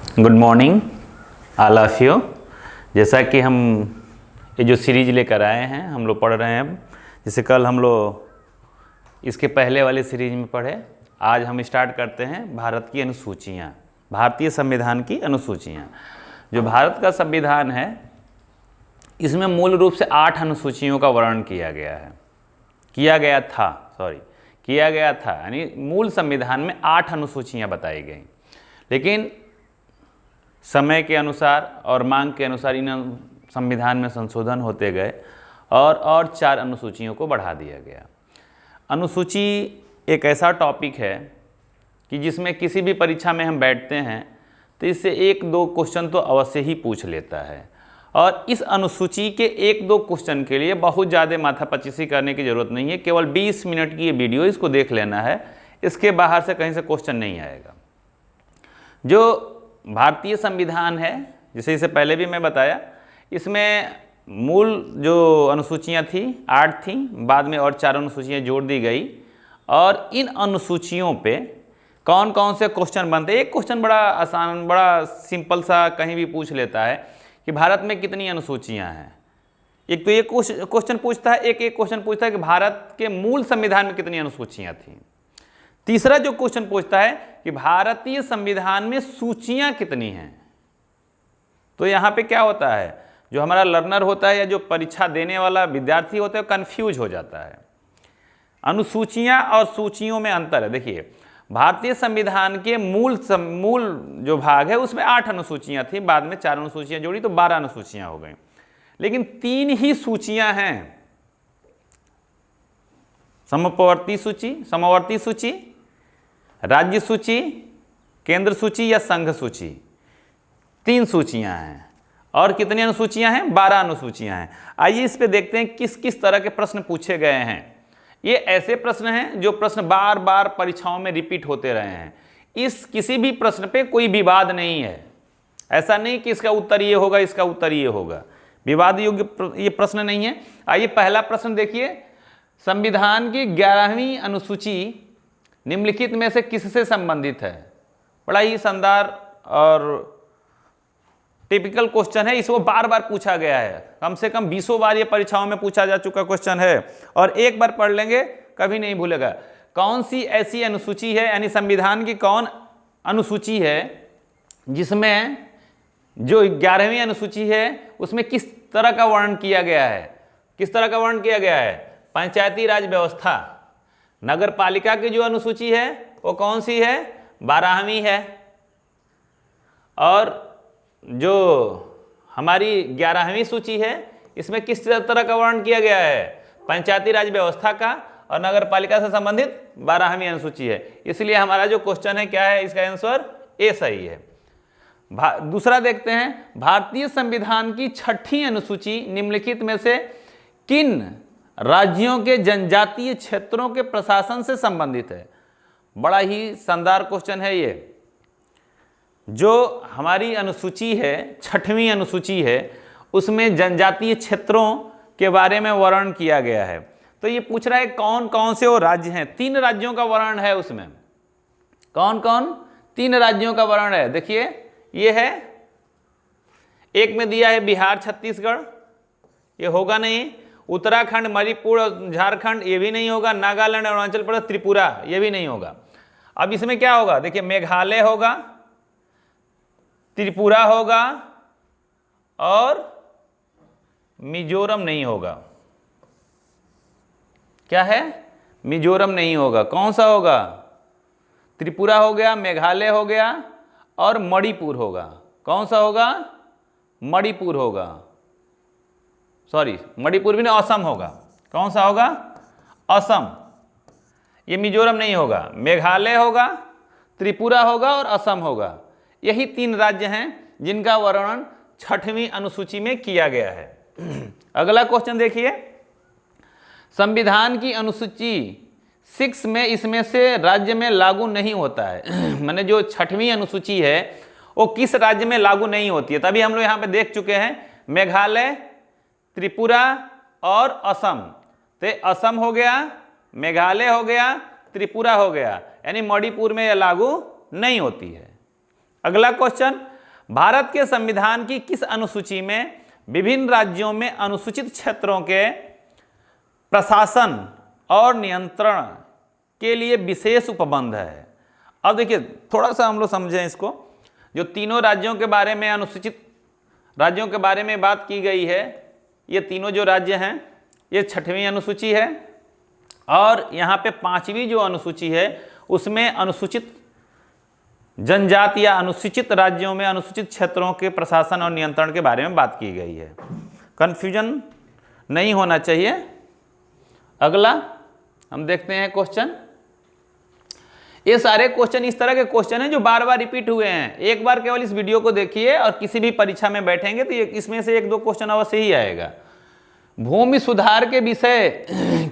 Good morning all of you. जैसा कि हम ये जो सीरीज लेकर आए हैं हम लोग पढ़ रहे हैं अब। जैसे कल हम लोग इसके पहले वाले सीरीज में पढ़े, आज हम स्टार्ट करते हैं भारत की अनुसूचियाँ, भारतीय संविधान की अनुसूचियाँ। जो भारत का संविधान है इसमें मूल रूप से 8 अनुसूचियों का वर्णन किया गया था, यानी मूल संविधान में 8 अनुसूचियाँ बताई गई। लेकिन समय के अनुसार और मांग के अनुसार इन संविधान में संशोधन होते गए और 4 अनुसूचियों को बढ़ा दिया गया। अनुसूची एक ऐसा टॉपिक है कि जिसमें किसी भी परीक्षा में हम बैठते हैं तो इससे 1-2 क्वेश्चन तो अवश्य ही पूछ लेता है, और इस अनुसूची के 1-2 क्वेश्चन के लिए बहुत ज़्यादा माथापच्चीसी करने की ज़रूरत नहीं है। केवल 20 मिनट की ये वीडियो, इसको देख लेना है, इसके बाहर से कहीं से क्वेश्चन नहीं आएगा। जो भारतीय संविधान है, जैसे इससे पहले भी मैं बताया, इसमें मूल जो अनुसूचियाँ थी 8 थी, बाद में और 4 अनुसूचियाँ जोड़ दी गई। और इन अनुसूचियों पे कौन कौन से क्वेश्चन बनते हैं। एक क्वेश्चन बड़ा आसान, बड़ा सिंपल सा कहीं भी पूछ लेता है कि भारत में कितनी अनुसूचियाँ हैं। एक तो ये क्वेश्चन पूछता है, एक क्वेश्चन पूछता है कि भारत के मूल संविधान में कितनी अनुसूचियाँ थी। तीसरा जो क्वेश्चन पूछता है कि भारतीय संविधान में सूचियां कितनी हैं। तो यहाँ पे क्या होता है, जो हमारा लर्नर होता है या जो परीक्षा देने वाला विद्यार्थी होता है वो कंफ्यूज हो जाता है। अनुसूचियां और सूचियों में अंतर है। देखिए, भारतीय संविधान के मूल जो भाग है उसमें 8 अनुसूचियां थी, बाद में 4 अनुसूचियां जोड़ी तो 12 अनुसूचियां हो गई। लेकिन 3 ही सूचियां हैं, समवर्ती सूची, राज्य सूची, केंद्र सूची या संघ सूची। 3 सूचियां हैं। और कितनी अनुसूचियां हैं? 12 अनुसूचियां हैं। आइए इस पे देखते हैं किस किस तरह के प्रश्न पूछे गए हैं। ये ऐसे प्रश्न हैं जो प्रश्न बार बार परीक्षाओं में रिपीट होते रहे हैं। इस किसी भी प्रश्न पे कोई विवाद नहीं है। ऐसा नहीं कि इसका उत्तर ये होगा, इसका उत्तर ये होगा, विवाद योग्य ये प्रश्न नहीं है। आइए पहला प्रश्न देखिए, संविधान की 11वीं अनुसूची निम्नलिखित में से किससे संबंधित है। बड़ा ही शानदार और टिपिकल क्वेश्चन है, इसको बार बार पूछा गया है। कम से कम 20 बार ये परीक्षाओं में पूछा जा चुका क्वेश्चन है, और एक बार पढ़ लेंगे कभी नहीं भूलेगा। कौन सी ऐसी अनुसूची है, यानी संविधान की कौन अनुसूची है जिसमें जो 11वीं अनुसूची है उसमें किस तरह का वर्णन किया गया है। किस तरह का वर्णन किया गया है? पंचायती राज व्यवस्था। नगर पालिका की जो अनुसूची है वो कौन सी है? 12वीं है। और जो हमारी 11वीं सूची है इसमें किस तरह का वर्णन किया गया है? पंचायती राज व्यवस्था का, और नगर पालिका से संबंधित 12वीं अनुसूची है। इसलिए हमारा जो क्वेश्चन है क्या है, इसका आंसर ए सही है। दूसरा देखते हैं, भारतीय संविधान की 6ठी अनुसूची निम्नलिखित में से किन राज्यों के जनजातीय क्षेत्रों के प्रशासन से संबंधित है। बड़ा ही शानदार क्वेश्चन है ये। जो हमारी अनुसूची है, 6वीं अनुसूची है, उसमें जनजातीय क्षेत्रों के बारे में वर्णन किया गया है। तो ये पूछ रहा है कौन कौन से वो राज्य हैं। 3 राज्यों का वर्णन है उसमें। कौन कौन? 3 राज्यों का वर्णन है। देखिए, ये है, एक में दिया है बिहार, छत्तीसगढ़, ये होगा नहीं। उत्तराखंड, मणिपुर और झारखंड, ये भी नहीं होगा। नागालैंड, अरुणाचल प्रदेश, त्रिपुरा, ये भी नहीं होगा। अब इसमें क्या होगा? देखिए, मेघालय होगा, त्रिपुरा होगा और मिजोरम नहीं होगा। क्या है? मिजोरम नहीं होगा। कौन सा होगा? त्रिपुरा हो गया, मेघालय हो गया और मणिपुर होगा। कौन सा होगा? मणिपुर होगा। सॉरी, मणिपुर भी नहीं, असम होगा। कौन सा होगा? असम। ये मिजोरम नहीं होगा। मेघालय होगा, त्रिपुरा होगा और असम होगा। यही 3 राज्य हैं जिनका वर्णन 6वीं अनुसूची में किया गया है। अगला क्वेश्चन देखिए, संविधान की अनुसूची 6 में इसमें से राज्य में लागू नहीं होता है। माने जो 6वीं अनुसूची है वो किस राज्य में लागू नहीं होती है। तभी हम लोग यहाँ पे देख चुके हैं, मेघालय, त्रिपुरा और असम। तो असम हो गया, मेघालय हो गया, त्रिपुरा हो गया, यानी मणिपुर में यह लागू नहीं होती है। अगला क्वेश्चन, भारत के संविधान की किस अनुसूची में विभिन्न राज्यों में अनुसूचित क्षेत्रों के प्रशासन और नियंत्रण के लिए विशेष उपबंध है? अब देखिए थोड़ा सा हम लोग समझें इसको। जो तीनों राज्यों के बारे में अनुसूचित राज्यों के बारे में बात की गई है, ये तीनों जो राज्य हैं ये 6वीं अनुसूची है, और यहाँ पे 5वीं जो अनुसूची है उसमें अनुसूचित जनजाति या अनुसूचित राज्यों में अनुसूचित क्षेत्रों के प्रशासन और नियंत्रण के बारे में बात की गई है। कन्फ्यूजन नहीं होना चाहिए। अगला हम देखते हैं क्वेश्चन। ये सारे क्वेश्चन इस तरह के क्वेश्चन हैं जो बार बार रिपीट हुए हैं। एक बार केवल इस वीडियो को देखिए और किसी भी परीक्षा में बैठेंगे तो इसमें से 1-2 क्वेश्चन अवश्य ही आएगा। भूमि सुधार के विषय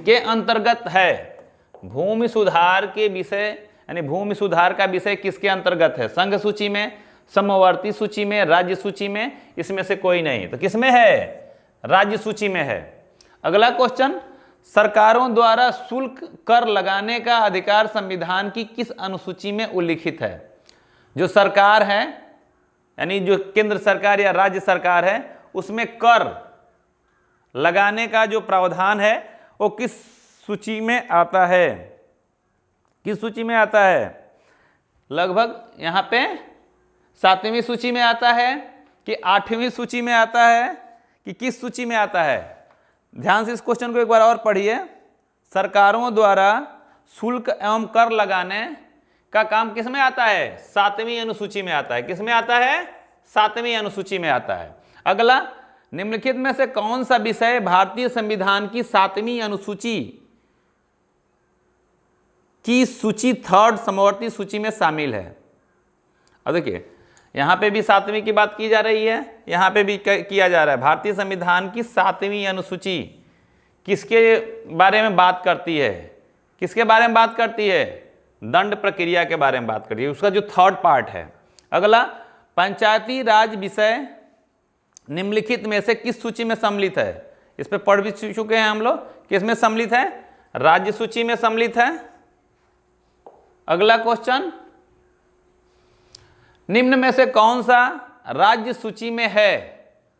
के अंतर्गत है। भूमि सुधार के विषय यानी भूमि सुधार का विषय किसके अंतर्गत है? संघ सूची में, समवर्ती सूची में, राज्य सूची में? इसमें से कोई नहीं, तो किसमें है? राज्य सूची में है। अगला क्वेश्चन, सरकारों द्वारा शुल्क कर लगाने का अधिकार संविधान की किस अनुसूची में उल्लिखित है? जो सरकार है यानी जो केंद्र सरकार या राज्य सरकार है उसमें कर लगाने का जो प्रावधान है वो किस सूची में आता है? किस सूची में आता है? लगभग यहाँ पे 7वीं सूची में आता है कि 8वीं सूची में आता है कि किस सूची में आता है? ध्यान से इस क्वेश्चन को एक बार और पढ़िए। सरकारों द्वारा शुल्क एवं कर लगाने का काम किस में आता है? 7वीं अनुसूची में आता है। किस में आता है? 7वीं अनुसूची में आता है। अगला, निम्नलिखित में से कौन सा विषय भारतीय संविधान की 7वीं अनुसूची की सूची 3rd समवर्ती सूची में शामिल है? अब देखिए यहाँ पे भी 7वीं की बात की जा रही है, यहाँ पे भी किया जा रहा है। भारतीय संविधान की 7वीं अनुसूची किसके बारे में बात करती है? किसके बारे में बात करती है? दंड प्रक्रिया के बारे में बात करती है, उसका जो 3rd पार्ट है। अगला, पंचायती राज विषय निम्नलिखित में से किस सूची में सम्मिलित है? इस पे पढ़ भी चुके हैं हम लोग। किस में सम्मिलित है? राज्य सूची में सम्मिलित है। अगला क्वेश्चन, निम्न में से कौन सा राज्य सूची में है?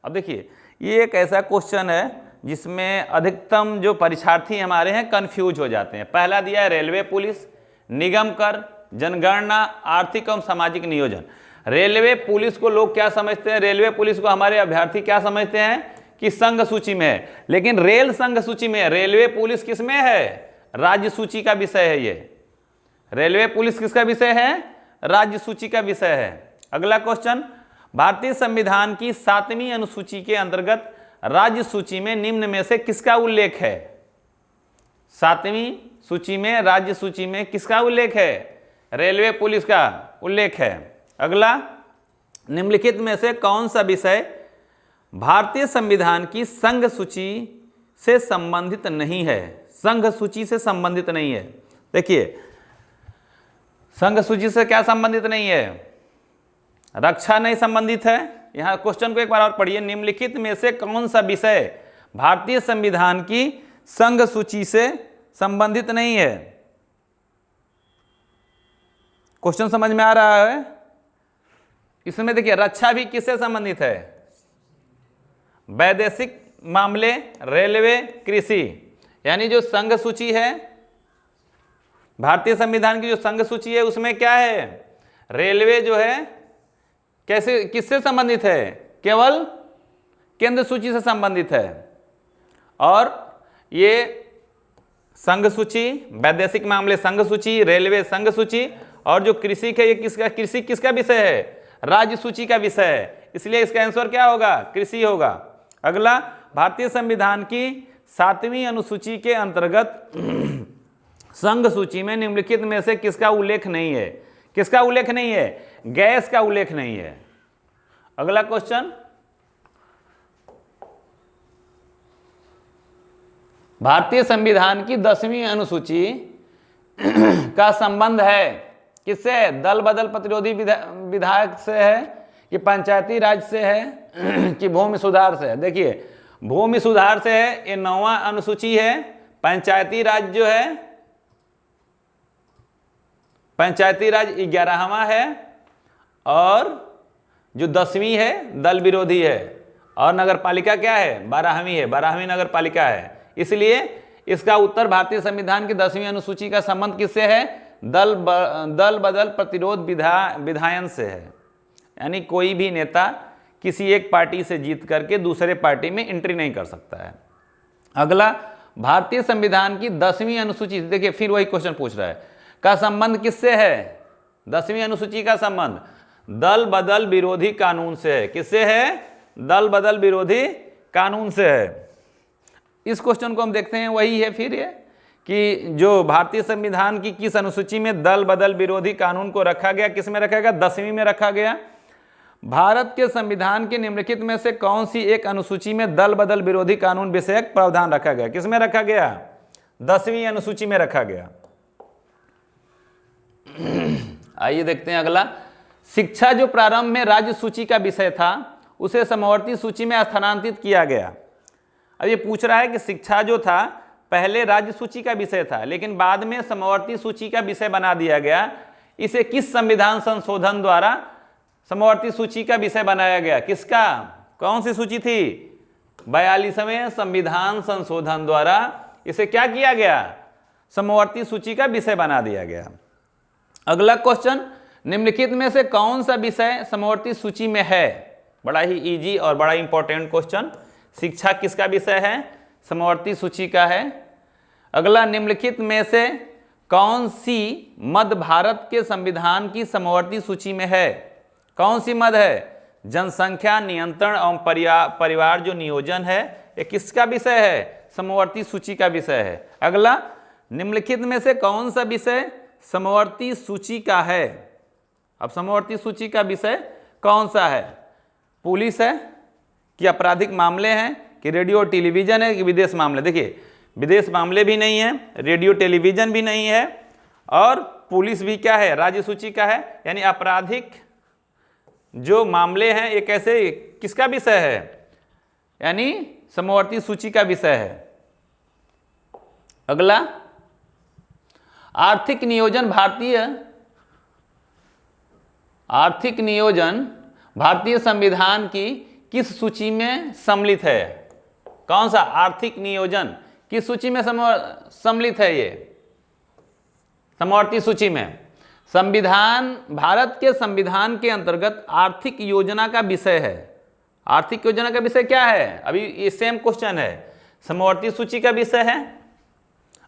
अब देखिए ये एक ऐसा क्वेश्चन है जिसमें अधिकतम जो परीक्षार्थी हमारे हैं कंफ्यूज हो जाते हैं। पहला दिया है रेलवे पुलिस, निगम कर, जनगणना, आर्थिक एवं सामाजिक नियोजन। रेलवे पुलिस को लोग क्या समझते हैं? रेलवे पुलिस को हमारे अभ्यर्थी क्या समझते हैं कि संघ सूची में है, लेकिन रेल संघ सूची में है। रेलवे पुलिस किस में है? राज्य सूची का विषय है। ये रेलवे पुलिस किसका विषय है? राज्य सूची का विषय है। अगला क्वेश्चन, भारतीय संविधान की 7वीं अनुसूची के अंतर्गत राज्य सूची में निम्न में से किसका उल्लेख है? 7वीं सूची में, राज्य सूची में किसका उल्लेख है? रेलवे पुलिस का उल्लेख है। अगला, निम्नलिखित में से कौन सा विषय भारतीय संविधान की संघ सूची से संबंधित नहीं है? संघ सूची से संबंधित नहीं है। देखिए संघ सूची से क्या संबंधित नहीं है? रक्षा नहीं संबंधित है। यहां क्वेश्चन को एक बार और पढ़िए। निम्नलिखित में से कौन सा विषय भारतीय संविधान की संघ सूची से संबंधित नहीं है? क्वेश्चन समझ में आ रहा है? इसमें देखिए रक्षा भी किससे संबंधित है? वैदेशिक मामले, रेलवे, कृषि। यानी जो संघ सूची है, भारतीय संविधान की जो संघ सूची है उसमें क्या है? रेलवे जो है कैसे किससे संबंधित है? केवल केंद्र सूची से संबंधित है। और ये संघ सूची, वैदेशिक मामले संघ सूची, रेलवे संघ सूची, और जो कृषि है ये किसका? कृषि किसका विषय है? राज्य सूची का विषय है। इसलिए इसका आंसर क्या होगा? कृषि होगा। अगला, भारतीय संविधान की 7वीं अनुसूची के अंतर्गत संघ सूची में निम्नलिखित में से किसका उल्लेख नहीं है? किसका उल्लेख नहीं है? गैस का उल्लेख नहीं है। अगला क्वेश्चन, भारतीय संविधान की 10वीं अनुसूची का संबंध है किससे? दल बदल प्रतिरोधी विधायक से है कि पंचायती राज से है कि भूमि सुधार से है? देखिए भूमि सुधार से है, ये 9वां अनुसूची है। पंचायती राज जो है, पंचायती राज 11वां है, और जो 10वीं है दल विरोधी है, और नगर पालिका क्या है, 12वीं है, 12वीं नगर पालिका है। इसलिए इसका उत्तर भारतीय संविधान की 10वीं अनुसूची का संबंध किससे है, दल बदल प्रतिरोध विधायन से है। यानी कोई भी नेता किसी एक पार्टी से जीत करके दूसरे पार्टी में एंट्री नहीं कर सकता है। अगला, भारतीय संविधान की 10वीं अनुसूची, देखिए फिर वही क्वेश्चन पूछ रहा है, का संबंध किससे है, 10वीं अनुसूची का संबंध दल बदल विरोधी कानून से है। किससे है, दल बदल विरोधी कानून से है। इस क्वेश्चन को हम देखते हैं, वही है फिर ये कि जो भारतीय संविधान की किस अनुसूची में दल बदल विरोधी कानून को रखा गया, किस में रखा गया, 10वीं में रखा गया। भारत के संविधान के निम्नलिखित में से कौन सी एक अनुसूची में दल बदल विरोधी कानून विषयक प्रावधान रखा गया, किस में रखा गया, 10वीं अनुसूची में रखा गया। आइए देखते हैं अगला, शिक्षा जो प्रारंभ में राज्य सूची का विषय था उसे समवर्ती सूची में स्थानांतरित किया गया। अब ये पूछ रहा है कि शिक्षा जो था पहले राज्य सूची का विषय था लेकिन बाद में समवर्ती सूची का विषय बना दिया गया। इसे किस संविधान संशोधन द्वारा समवर्ती सूची का विषय बनाया गया, किसका, कौन सी सूची थी, 42वें संविधान संशोधन द्वारा इसे क्या किया गया, समवर्ती सूची का विषय बना दिया गया। अगला क्वेश्चन, निम्नलिखित में से कौन सा विषय समवर्ती सूची में है, बड़ा ही इजी और बड़ा इंपॉर्टेंट क्वेश्चन। शिक्षा किसका विषय है, समवर्ती सूची का है। अगला, निम्नलिखित में से कौन सी मद भारत के संविधान की समवर्ती सूची में है, कौन सी मद है, जनसंख्या नियंत्रण एवं परिवार जो नियोजन है ये किसका विषय है, समवर्ती सूची का विषय है। अगला, निम्नलिखित में से कौन सा विषय समवर्ती सूची का है। अब समवर्ती सूची का विषय कौन सा है, पुलिस है कि आपराधिक मामले हैं कि रेडियो टेलीविजन है कि विदेश मामले। देखिए विदेश मामले भी नहीं है, रेडियो टेलीविजन भी नहीं है और पुलिस भी क्या है, राज्य सूची का है। यानी आपराधिक जो मामले हैं ये कैसे, किसका विषय है, यानी समवर्ती सूची का विषय है। अगला, आर्थिक नियोजन भारतीय संविधान की किस सूची में सम्मिलित है, कौन सा आर्थिक नियोजन किस सूची में सम्मिलित है, ये समवर्ती सूची में। संविधान, भारत के संविधान के अंतर्गत आर्थिक योजना का विषय है। आर्थिक योजना का विषय क्या है, अभी ये सेम क्वेश्चन है, समवर्ती सूची का विषय है।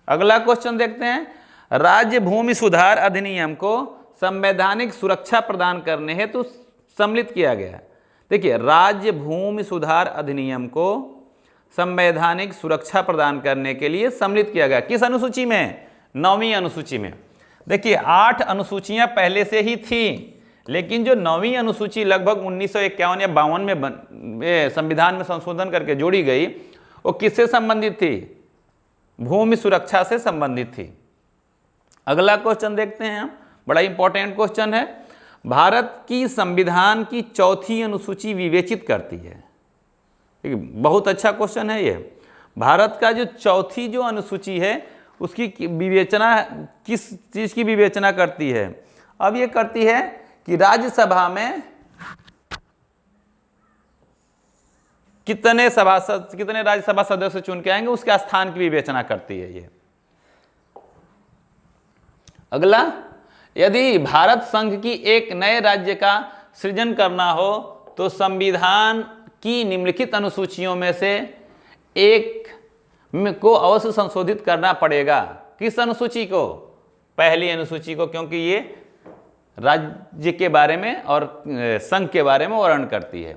अगला क्वेश्चन देखते हैं, राज्य भूमि सुधार अधिनियम को संवैधानिक सुरक्षा प्रदान करने हेतु सम्मिलित किया गया। देखिए राज्य भूमि सुधार अधिनियम को संवैधानिक सुरक्षा प्रदान करने के लिए सम्मिलित किया गया, किस अनुसूची में, 9वीं अनुसूची में। देखिए 8 अनुसूचियां पहले से ही थी लेकिन जो 9वीं अनुसूची लगभग 1951 या 52 में संविधान में संशोधन करके जोड़ी गई वो किससे संबंधित थी, भूमि सुरक्षा से संबंधित थी। अगला क्वेश्चन देखते हैं हम, बड़ा इंपॉर्टेंट क्वेश्चन है, भारत की संविधान की 4थी अनुसूची विवेचित करती है। बहुत अच्छा क्वेश्चन है ये। भारत का जो 4थी जो अनुसूची है उसकी विवेचना किस चीज़ की विवेचना करती है, अब ये करती है कि राज्यसभा में कितने राज्यसभा सदस्य चुन के आएंगे उसके स्थान की विवेचना करती है ये। अगला, यदि भारत संघ की एक नए राज्य का सृजन करना हो तो संविधान की निम्नलिखित अनुसूचियों में से एक को अवश्य संशोधित करना पड़ेगा। किस अनुसूची को, पहली अनुसूची को, क्योंकि ये राज्य के बारे में और संघ के बारे में वर्णन करती है।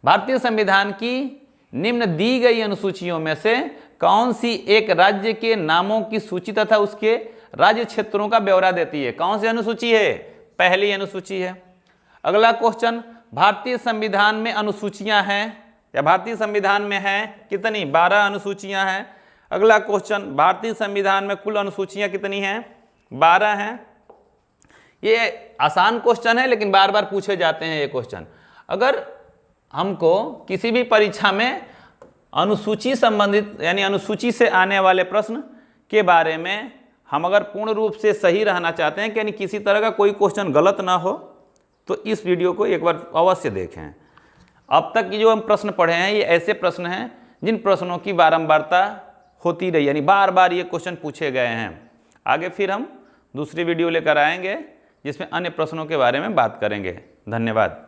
भारतीय संविधान की निम्न दी गई अनुसूचियों में से कौन सी एक राज्य के नामों की सूची तथा उसके राज्य क्षेत्रों का ब्यौरा देती है, कौन सी अनुसूची है, पहली अनुसूची है। अगला क्वेश्चन, भारतीय संविधान में अनुसूचियां हैं या भारतीय संविधान में हैं कितनी, 12 अनुसूचियां हैं। अगला क्वेश्चन, भारतीय संविधान में कुल अनुसूचियां कितनी हैं, 12 हैं। ये आसान क्वेश्चन है लेकिन बार बार पूछे जाते हैं ये क्वेश्चन। अगर हमको किसी भी परीक्षा में अनुसूची संबंधित यानी अनुसूची से आने वाले प्रश्न के बारे में हम अगर पूर्ण रूप से सही रहना चाहते हैं कि यानी किसी तरह का कोई क्वेश्चन गलत ना हो तो इस वीडियो को एक बार अवश्य देखें। अब तक की जो हम प्रश्न पढ़े हैं ये ऐसे प्रश्न हैं जिन प्रश्नों की बारंबारता होती रही, यानी बार बार ये क्वेश्चन पूछे गए हैं। आगे फिर हम दूसरी वीडियो लेकर आएंगे जिसमें अन्य प्रश्नों के बारे में बात करेंगे। धन्यवाद।